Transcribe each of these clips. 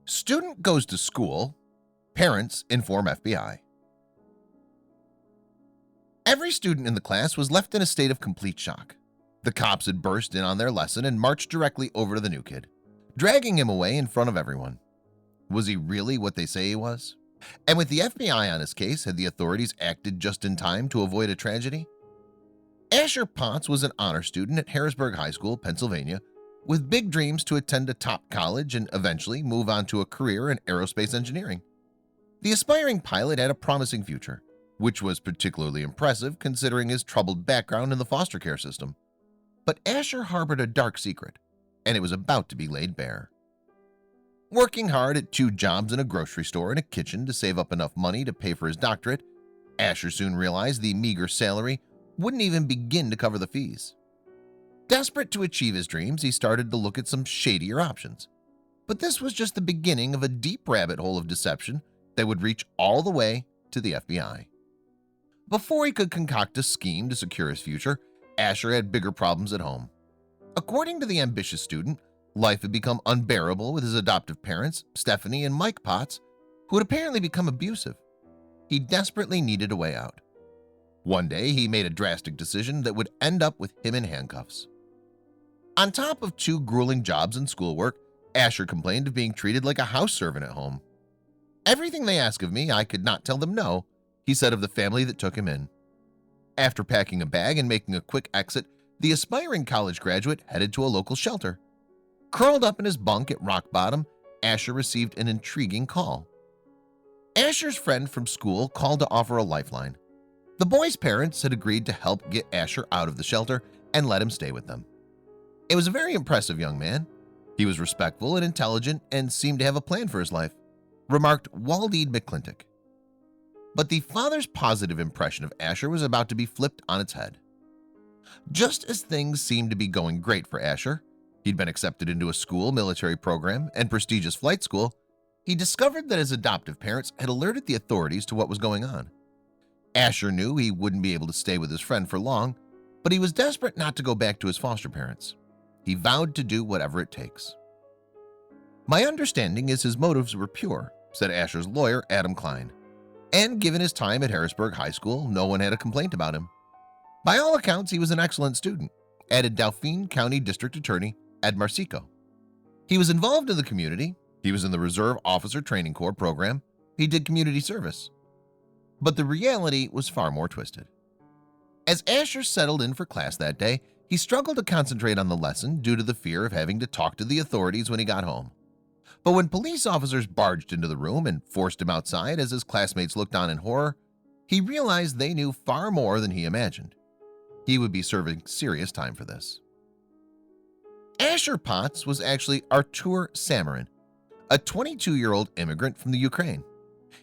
Student goes to school, parents inform FBI. Every student in the class was left in a state of complete shock. The cops had burst in on their lesson and marched directly over to the new kid, dragging him away in front of everyone. Was he really what they say he was? And with the FBI on his case, had the authorities acted just in time to avoid a tragedy? Asher Potts was an honor student at Harrisburg High School, Pennsylvania, with big dreams to attend a top college and eventually move on to a career in aerospace engineering. The aspiring pilot had a promising future, which was particularly impressive considering his troubled background in the foster care system. But Asher harbored a dark secret, and it was about to be laid bare. Working hard at 2 jobs in a grocery store and a kitchen to save up enough money to pay for his doctorate, Asher soon realized the meager salary wouldn't even begin to cover the fees. Desperate to achieve his dreams, he started to look at some shadier options. But this was just the beginning of a deep rabbit hole of deception that would reach all the way to the FBI. Before he could concoct a scheme to secure his future, Asher had bigger problems at home. According to the ambitious student, life had become unbearable with his adoptive parents, Stephanie and Mike Potts, who had apparently become abusive. He desperately needed a way out. One day, he made a drastic decision that would end up with him in handcuffs. On top of 2 grueling jobs and schoolwork, Asher complained of being treated like a house servant at home. "Everything they ask of me, I could not tell them no," he said of the family that took him in. After packing a bag and making a quick exit, the aspiring college graduate headed to a local shelter. Curled up in his bunk at rock bottom, Asher received an intriguing call. Asher's friend from school called to offer a lifeline. The boy's parents had agreed to help get Asher out of the shelter and let him stay with them. It was a very impressive young man. He was respectful and intelligent and seemed to have a plan for his life, remarked Waldine McClintock. But the father's positive impression of Asher was about to be flipped on its head. Just as things seemed to be going great for Asher, he'd been accepted into a school military program and prestigious flight school, he discovered that his adoptive parents had alerted the authorities to what was going on. Asher knew he wouldn't be able to stay with his friend for long, but he was desperate not to go back to his foster parents. He vowed to do whatever it takes. "My understanding is his motives were pure," said Asher's lawyer, Adam Klein. And given his time at Harrisburg High School, no one had a complaint about him. By all accounts, he was an excellent student, added Dauphin County District Attorney Ed Marsico. He was involved in the community. He was in the Reserve Officer Training Corps program. He did community service. But the reality was far more twisted. As Asher settled in for class that day, he struggled to concentrate on the lesson due to the fear of having to talk to the authorities when he got home. But when police officers barged into the room and forced him outside as his classmates looked on in horror, he realized they knew far more than he imagined. He would be serving serious time for this. Asher Potts was actually Artur Samarin, a 22-year-old immigrant from the Ukraine.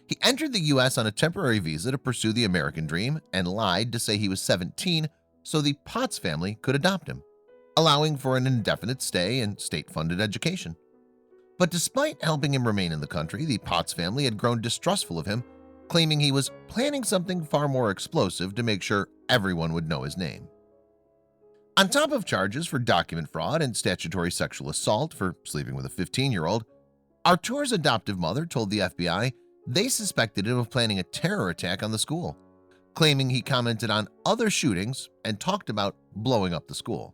He entered the U.S. on a temporary visa to pursue the American dream and lied to say he was 17 so the Potts family could adopt him, allowing for an indefinite stay and state-funded education. But despite helping him remain in the country, the Potts family had grown distrustful of him, claiming he was planning something far more explosive to make sure everyone would know his name. On top of charges for document fraud and statutory sexual assault for sleeping with a 15-year-old, Artur's adoptive mother told the FBI they suspected him of planning a terror attack on the school, claiming he commented on other shootings and talked about blowing up the school.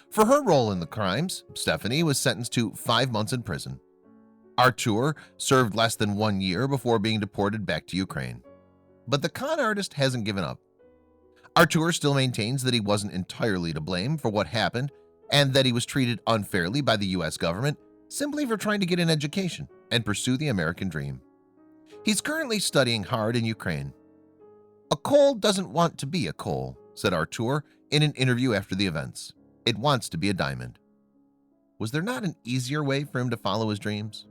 For her role in the crimes, Stephanie was sentenced to 5 months in prison. Artur served less than 1 year before being deported back to Ukraine. But the con artist hasn't given up. Artur still maintains that he wasn't entirely to blame for what happened and that he was treated unfairly by the US government simply for trying to get an education and pursue the American dream. He's currently studying hard in Ukraine. "A coal doesn't want to be a coal," said Artur in an interview after the events. "It wants to be a diamond." Was there not an easier way for him to follow his dreams?